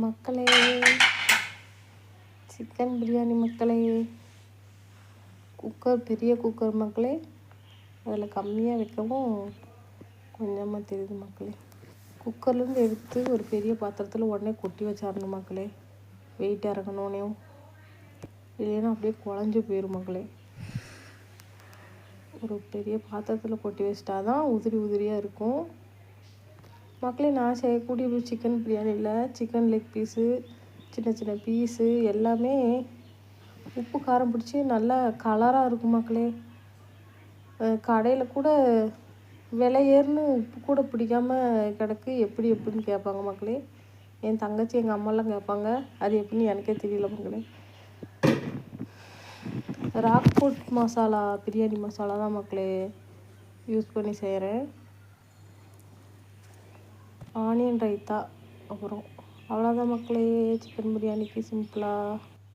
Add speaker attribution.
Speaker 1: மக்களே, சிக்கன் பிரியாணி மக்களே. குக்கர் பெரிய குக்கர் மக்களே. அதில் கம்மியாக வைக்கவும் கொஞ்சமாக தெரியுது மக்களே. குக்கர்லேருந்து எடுத்து ஒரு பெரிய பாத்திரத்தில் உடனே கொட்டி வச்சிடணும் மக்களே. வெயிட் இறங்கணுன்னேவும், இல்லைன்னா அப்படியே குழஞ்சி போயிடும் மக்களே. ஒரு பெரிய பாத்திரத்தில் கொட்டி வச்சிட்டா தான் உதிரியாக இருக்கும் மக்களே. நான் செய்யக்கூடிய சிக்கன் பிரியாணியில் சிக்கன் லெக் பீஸு, சின்ன சின்ன பீஸு எல்லாமே உப்பு காரம் பிடிச்சி நல்லா கலராக இருக்கும் மக்களே. கடையில் கூட விலை ஏறுன்னு உப்பு கூட பிடிக்காமல் கிடக்கு, எப்படின்னு கேட்பாங்க மக்களே. என் தங்கச்சி எங்கள் அம்மாலாம் கேட்பாங்க, அது எப்படின்னு எனக்கே தெரியல மக்களே. ராக்ஃபோர்ட் மசாலா, பிரியாணி மசாலா தான் மக்களே யூஸ் பண்ணி செய்கிறேன். ஆனியன் ரைத்தா, அப்புறம் அவ்வளோதான் மக்களே. சிக்கன் பிரியாணிக்கு சிம்பிளாக